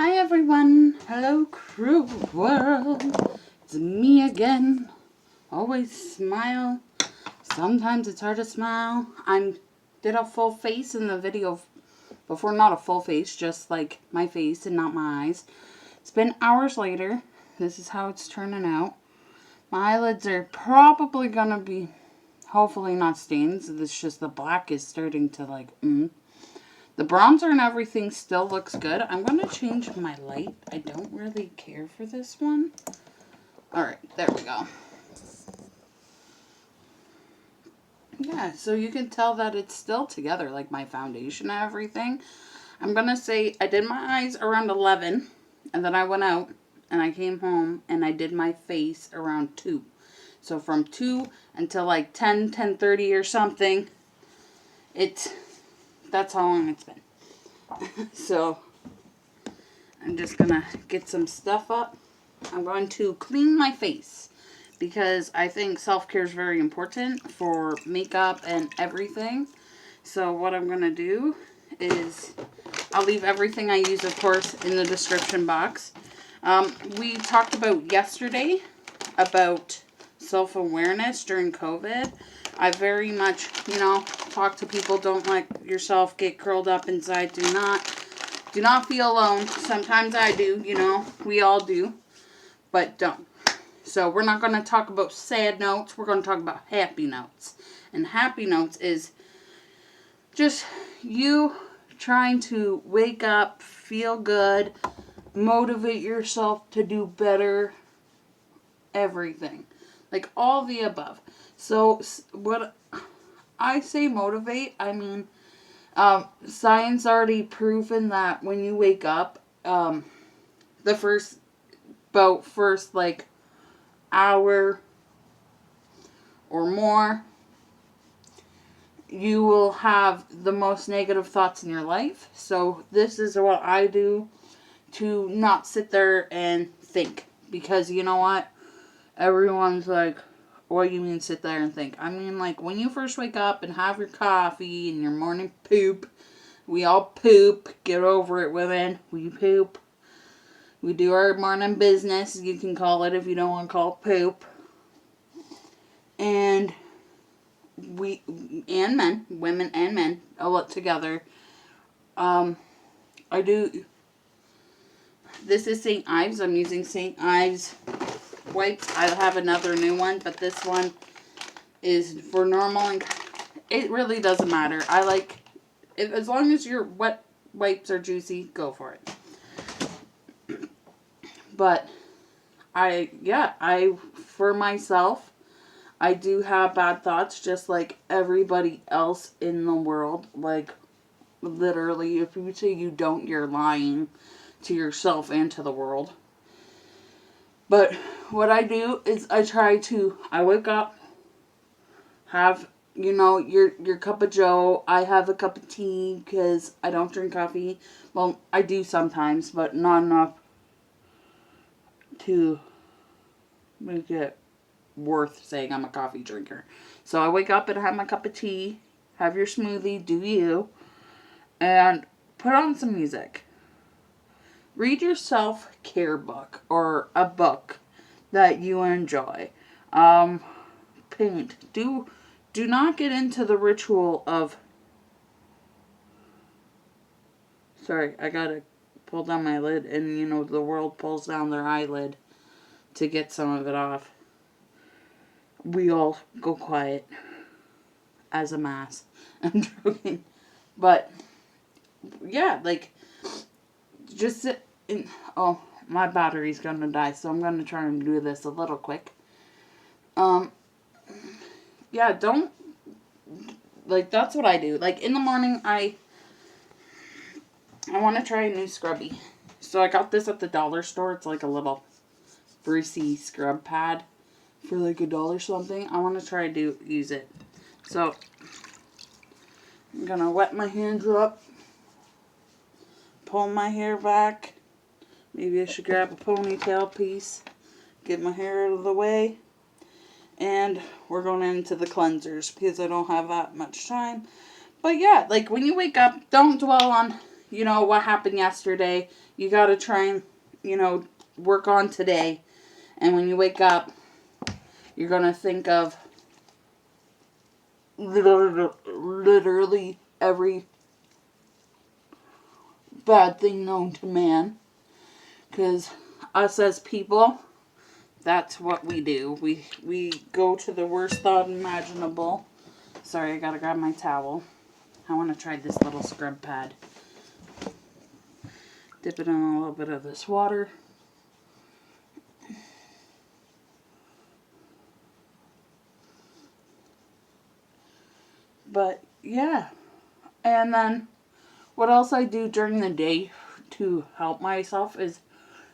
Hi everyone, hello crew world, it's me again. Always smile, sometimes it's hard to smile. Did a full face in the video before, not a full face, just like my face and not my eyes. It's been hours later, this is how it's turning out. My eyelids are probably gonna be, hopefully not stains, it's just the black is starting to The bronzer and everything still looks good. I'm going to change my light. I don't really care for this one. Alright, there we go. Yeah, so you can tell that it's still together, like my foundation and everything. I'm going to say I did my eyes around 11, and then I went out, and I came home, and I did my face around 2. So from 2 until like 10:30 or something, that's how long it's been. So, I'm just going to get some stuff up. I'm going to clean my face because I think self-care is very important for makeup and everything. So, what I'm going to do is I'll leave everything I use, of course, in the description box. We talked about yesterday about self-awareness during COVID. I very much, talk to people, don't let yourself get curled up inside. Do not feel alone. Sometimes I do, we all do, but don't. So we're not going to talk about sad notes. We're going to talk about happy notes. And happy notes is just you trying to wake up, feel good, motivate yourself to do better, everything. Like all the above. So what I say motivate, I mean, science already proven that when you wake up, the first hour or more, you will have the most negative thoughts in your life. So this is what I do to not sit there and think. Because you know what? Everyone's like, what do you mean sit there and think? I mean, like, when you first wake up and have your coffee and your morning poop, we all poop. Get over it, women. We poop. We do our morning business, you can call it if you don't want to call it poop. And men, women and men, a lot together. This is St.Ives. I'm using St.Ives wipes. I have another new one, but this one is for normal, and it really doesn't matter. I like it as long as your wet wipes are juicy, go for it. But for myself, I do have bad thoughts just like everybody else in the world. Like, literally, if you say you don't, you're lying to yourself and to the world. But what I do is I wake up, have, your cup of joe. I have a cup of tea because I don't drink coffee. Well, I do sometimes, but not enough to make it worth saying I'm a coffee drinker. So I wake up and have my cup of tea, have your smoothie, do you, and put on some music. Read your self-care book or a book that you enjoy. Paint. Do not get into the ritual of... Sorry, I gotta pull down my lid, and the world pulls down their eyelid to get some of it off. We all go quiet as a mass. I'm joking. But, yeah, just sit in... Oh, my battery's gonna die, so I'm gonna try and do this a little quick. Yeah, don't... that's what I do. In the morning, I want to try a new scrubby. So I got this at the dollar store. It's like a little greasy scrub pad for $1 something. I want to try to use it. So I'm going to wet my hands up. Pull my hair back. Maybe I should grab a ponytail piece. Get my hair out of the way. And we're going into the cleansers because I don't have that much time. But yeah, when you wake up, don't dwell on you know, what happened yesterday. You got to try and, you know, work on today. And when you wake up, you're going to think of literally every bad thing known to man. Because us as people, that's what we do. We go to the worst thought imaginable. Sorry, I gotta grab my towel. I want to try this little scrub pad. Dip it in a little bit of this water. But, yeah. And then, what else I do during the day to help myself is,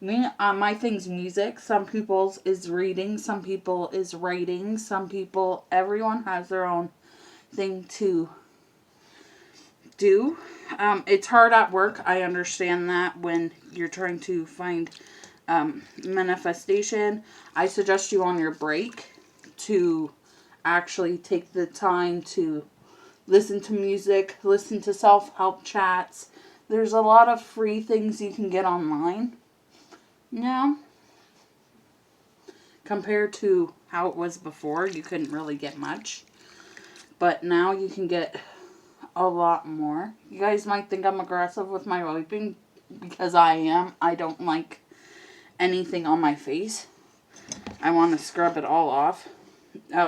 my thing's music. Some people's is reading. Some people is writing. Some people, everyone has their own thing to do. It's hard at work. I understand that when you're trying to find manifestation. I suggest you on your break to actually take the time to listen to music, listen to self-help chats. There's a lot of free things you can get online now. Compared to how it was before, you couldn't really get much. But now you can get a lot more. You guys might think I'm aggressive with my wiping, because I am. I don't like anything on my face. I want to scrub it all off.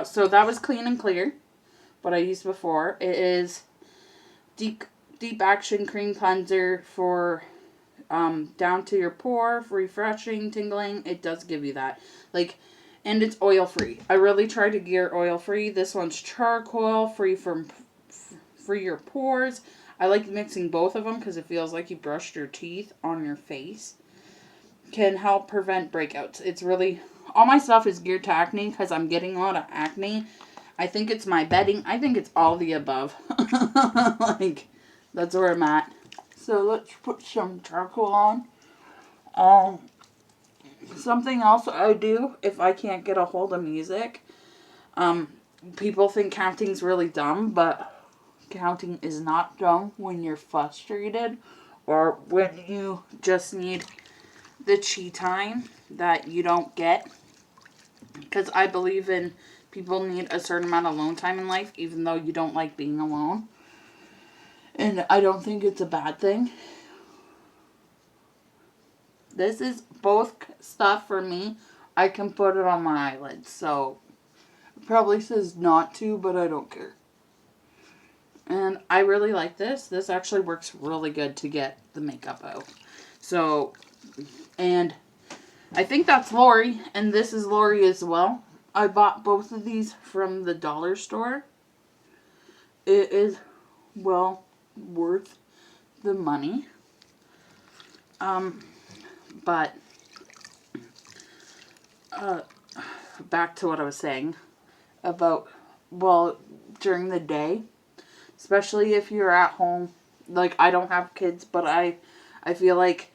So that was Clean and Clear, what I used before. It is deep action cream cleanser for down to your pore, refreshing, tingling. It does give you that. Like, and it's oil free. I really try to gear oil free. This one's charcoal, free your pores. I like mixing both of them because it feels like you brushed your teeth on your face. Can help prevent breakouts. It's really, all my stuff is geared to acne because I'm getting a lot of acne. I think it's my bedding. I think it's all the above. Like, that's where I'm at. So let's put some charcoal on. Something else I do if I can't get a hold of music. People think counting's really dumb, but counting is not dumb when you're frustrated or when you just need the chi time that you don't get. Because I believe in people need a certain amount of alone time in life, even though you don't like being alone. And I don't think it's a bad thing. This is both stuff for me. I can put it on my eyelids. So, it probably says not to, but I don't care. And I really like this. This actually works really good to get the makeup out. So, and I think that's Lori. And this is Lori as well. I bought both of these from the dollar store. It is well worth the money. But back to what I was saying about, well, during the day, especially if you're at home. Like, I don't have kids, but I feel like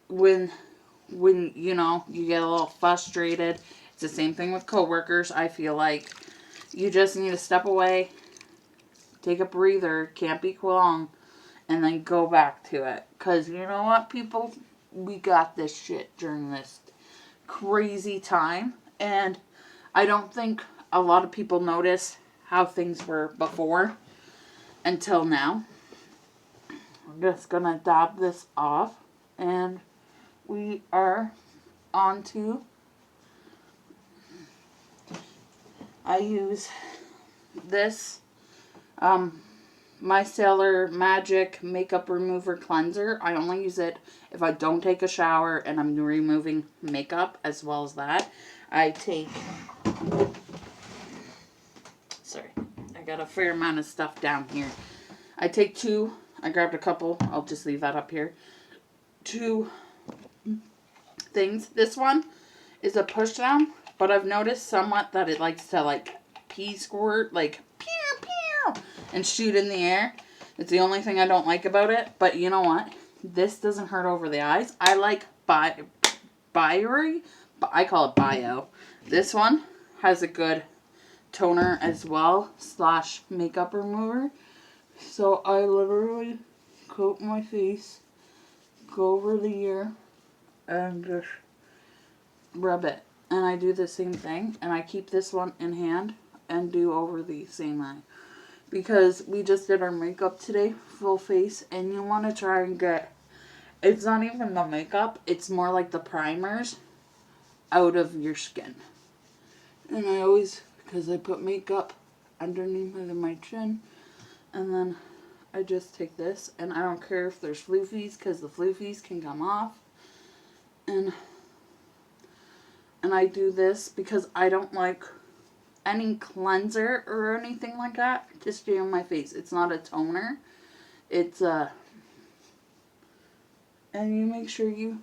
when you know, you get a little frustrated, it's the same thing with coworkers. I feel like you just need to step away, take a breather, can't be long, and then go back to it. Because you know what, people? We got this shit during this crazy time. And I don't think a lot of people notice how things were before until now. I'm just going to dab this off. And we are on to, I use this micellar magic makeup remover cleanser. I only use it if I don't take a shower and I'm removing makeup. As well as that, I take, sorry, I got a fair amount of stuff down here. I take two. I grabbed a couple. I'll just leave that up here. Two things. This one is a push down, but I've noticed somewhat that it likes to like pea squirt, like pew pew, and shoot in the air. It's the only thing I don't like about it. But you know what? This doesn't hurt over the eyes. I like Biore, but I call it Bio. This one has a good toner as well, / makeup remover. So I literally coat my face, go over the ear, and just rub it. And I do the same thing, and I keep this one in hand and do over the same eye. Because we just did our makeup today, full face, and you want to try and get, it's not even the makeup, it's more like the primers out of your skin. And I always, because I put makeup underneath my chin, and then I just take this, and I don't care if there's floofies, because the floofies can come off. And I do this because I don't like any cleanser or anything like that to stay on my face. It's not a toner. It's and you make sure you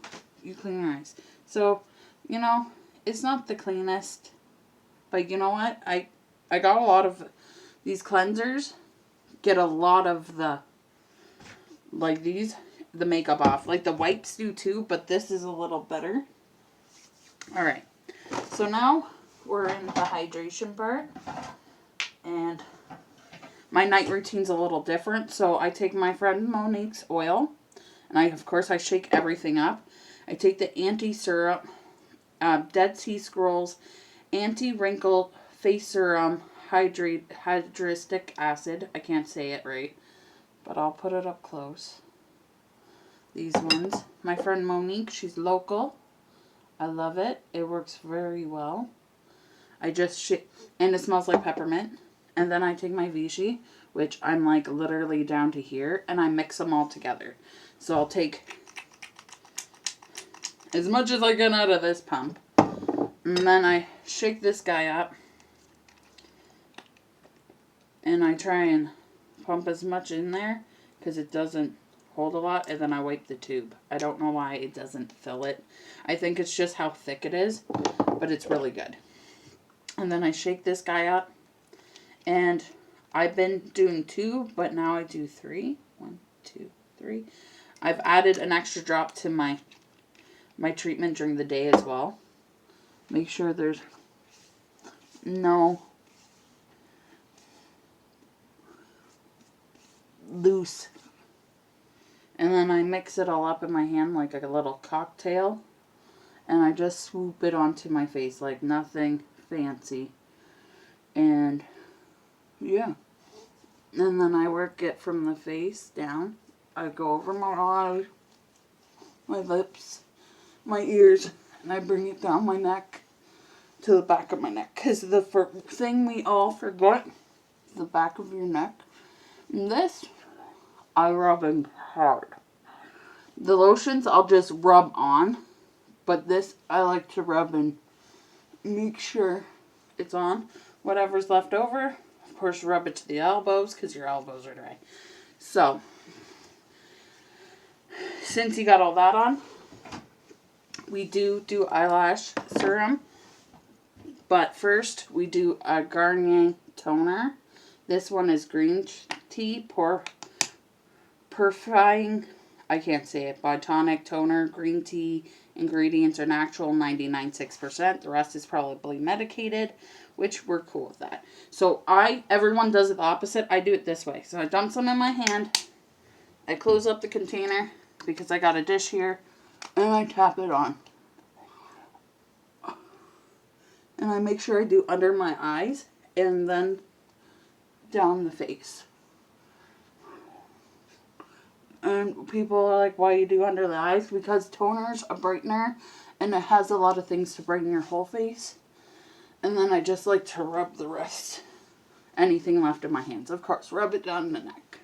clean your eyes. So, you know, it's not the cleanest, but you know what? I got a lot of these cleansers, get a lot of the, like these, the makeup off. Like the wipes do too, but this is a little better. Alright, so now we're in the hydration part, and my night routine's a little different. So I take my friend Monique's oil, and of course I shake everything up. I take the anti-serum, Dead Sea Scrolls, anti-wrinkle face serum, hydric acid. I can't say it right, but I'll put it up close. These ones. My friend Monique, she's local. I love it. It works very well. I just shake, and it smells like peppermint. And then I take my Vichy, which I'm like literally down to here, and I mix them all together. So I'll take as much as I get out of this pump, and then I shake this guy up, and I try and pump as much in there because it doesn't hold a lot, and then I wipe the tube. I don't know why it doesn't fill it. I think it's just how thick it is, but it's really good. And then I shake this guy up, and I've been doing 2, but now I do 3. 1, 2, 3. I've added an extra drop to my treatment during the day as well. Make sure there's no loose. And then I mix it all up in my hand like a little cocktail. And I just swoop it onto my face like nothing fancy. And yeah. And then I work it from the face down. I go over my eyes, my lips, my ears, and I bring it down my neck to the back of my neck. Because the thing we all forget is the back of your neck. And this, I rub in hard. The lotions I'll just rub on, but this I like to rub and make sure it's on. Whatever's left over, of course, rub it to the elbows because your elbows are dry. So, since you got all that on, we do eyelash serum. But first, we do a Garnier toner. This one is green tea, purifying, I can't say it, botanical toner, green tea. Ingredients are natural, 99.6%. The rest is probably medicated, which we're cool with that. So everyone does it the opposite. I do it this way. So I dump some in my hand. I close up the container because I got a dish here, and I tap it on. And I make sure I do under my eyes and then down the face. And people are like, why you do under the eyes? Because toner's a brightener, and it has a lot of things to brighten your whole face. And then I just like to rub the rest, anything left in my hands. Of course, rub it down the neck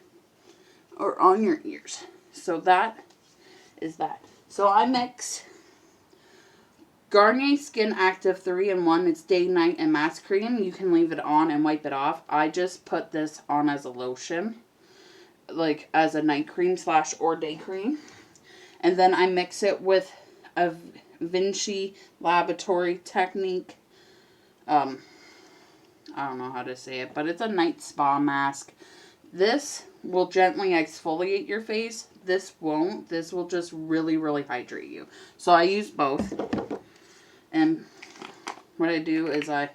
or on your ears. So that is that. So I mix Garnier Skin Active 3-in-1. It's day, night, and mask cream. You can leave it on and wipe it off. I just put this on as a lotion, like as a night cream / or day cream. And then I mix it with a VICHY Laboratories technique. I don't know how to say it, but it's a night spa mask. This will gently exfoliate your face. This won't. This will just really, really hydrate you. So I use both. And what I do is I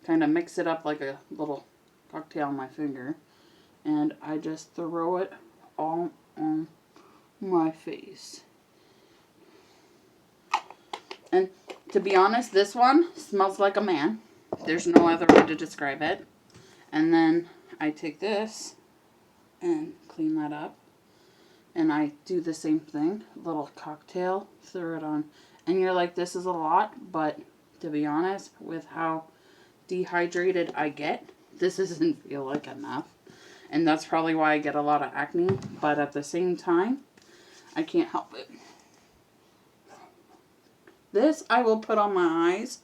kind of mix it up like a little cocktail on my finger. And I just throw it all on my face. And to be honest, this one smells like a man. There's no other way to describe it. And then I take this and clean that up. And I do the same thing. Little cocktail, throw it on. And you're like, this is a lot. But to be honest, with how dehydrated I get, this doesn't feel like enough. And that's probably why I get a lot of acne. But at the same time, I can't help it. This I will put on my eyes,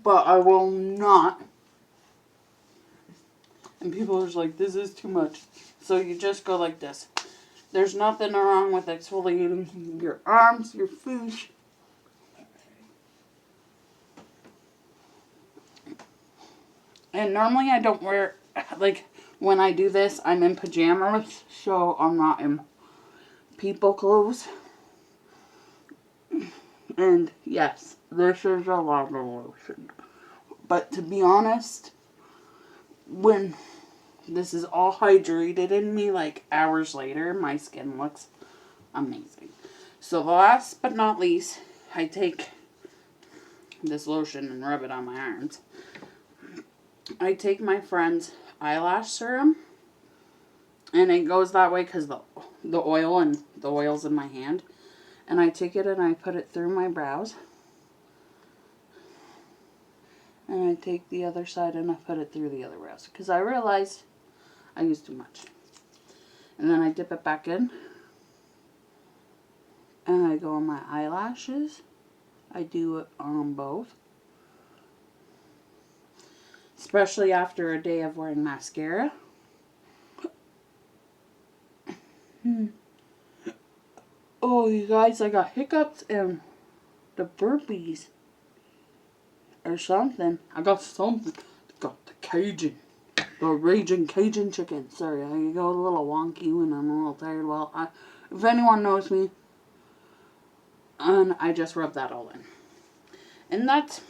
but I will not. And people are just like, this is too much. So you just go like this. There's nothing wrong with exfoliating your arms, your feet. And normally I don't wear, like, when I do this, I'm in pajamas, so I'm not in people clothes. And yes, this is a lot of lotion. But to be honest, when this is all hydrated in me, like hours later, my skin looks amazing. So last but not least, I take this lotion and rub it on my arms. I take my friend's eyelash serum, and it goes that way because the oil and the oil's in my hand. And I take it and I put it through my brows. And I take the other side and I put it through the other brows. Because I realized I used too much. And then I dip it back in. And I go on my eyelashes. I do it on both. Especially after a day of wearing mascara. Oh, you guys, I got hiccups and the burpees. Or something. I got something. Got the Cajun. The raging Cajun chicken. Sorry, I go a little wonky when I'm a little tired. Well, if anyone knows me, and I just rub that all in. And that's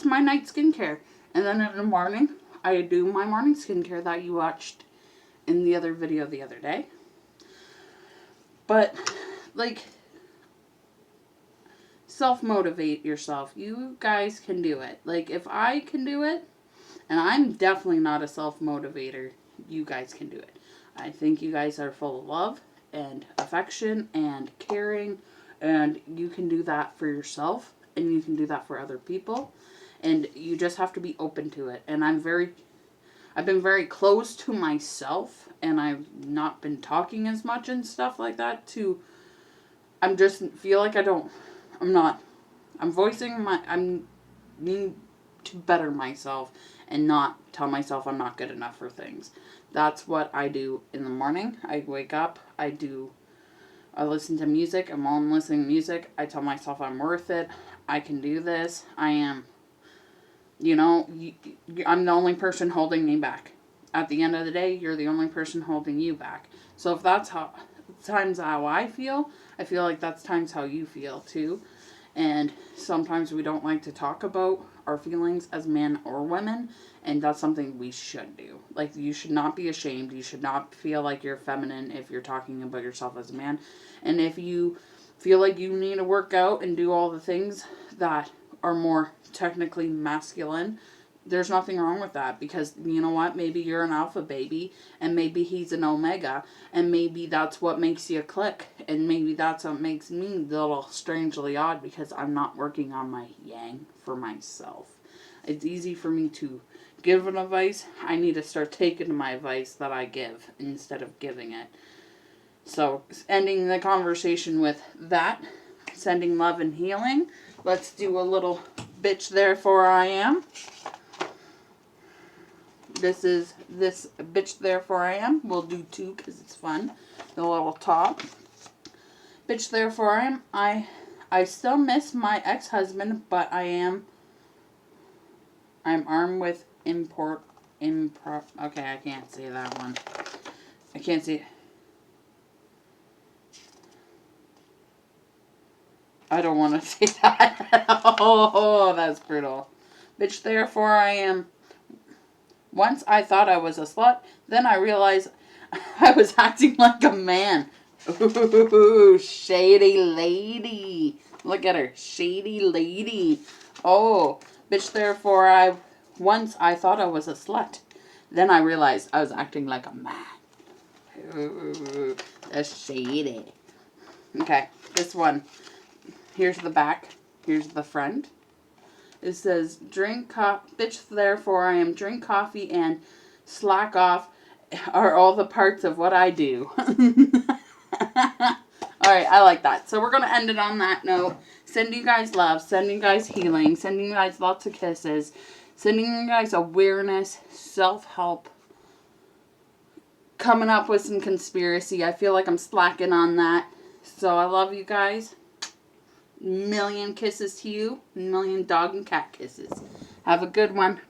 my night skincare. And then in the morning, I do my morning skincare that you watched in the other video the other day. But, like, self-motivate yourself. You guys can do it. Like, if I can do it, and I'm definitely not a self-motivator, you guys can do it. I think you guys are full of love and affection and caring, and you can do that for yourself, and you can do that for other people, and you just have to be open to it. And I've been very close to myself, and I've not been talking as much and stuff like that I'm need to better myself and not tell myself I'm not good enough for things. That's what I do in the morning. I wake up, I listen to music, and while I'm listening to music, I tell myself I'm worth it, I can do this, I am, I'm the only person holding me back. At the end of the day, you're the only person holding you back. So if that's times how I feel like that's times how you feel too. And sometimes we don't like to talk about our feelings as men or women, and that's something we should do. Like, you should not be ashamed. You should not feel like you're feminine if you're talking about yourself as a man. And if you feel like you need to work out and do all the things that are more technically masculine, there's nothing wrong with that, because you know what? Maybe you're an alpha baby, and maybe he's an omega, and maybe that's what makes you click, and maybe that's what makes me a little strangely odd, because I'm not working on my yang for myself. It's easy for me to give an advice. I need to start taking my advice that I give instead of giving it. So, ending the conversation with that, sending love and healing. Let's do a little bitch therefore I am. This bitch therefore I am. We'll do two because it's fun. The little top. Bitch therefore I am. I still miss my ex-husband, but I'm armed with okay, I can't say that one. I can't say. I don't want to say that. Oh, that's brutal. Bitch therefore I am. Once I thought I was a slut, then I realized I was acting like a man. Ooh, shady lady. Look at her. Shady lady. Oh, bitch, therefore once I thought I was a slut. Then I realized I was acting like a man. Ooh, that's shady. Okay, this one. Here's the back. Here's the front. It says, drink coffee, bitch, therefore I am drink coffee and slack off are all the parts of what I do. Alright, I like that. So we're going to end it on that note. Sending you guys love, sending you guys healing, sending you guys lots of kisses, sending you guys awareness, self-help, coming up with some conspiracy. I feel like I'm slacking on that. So I love you guys. Million kisses to you. Million dog and cat kisses. Have a good one.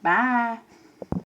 Bye.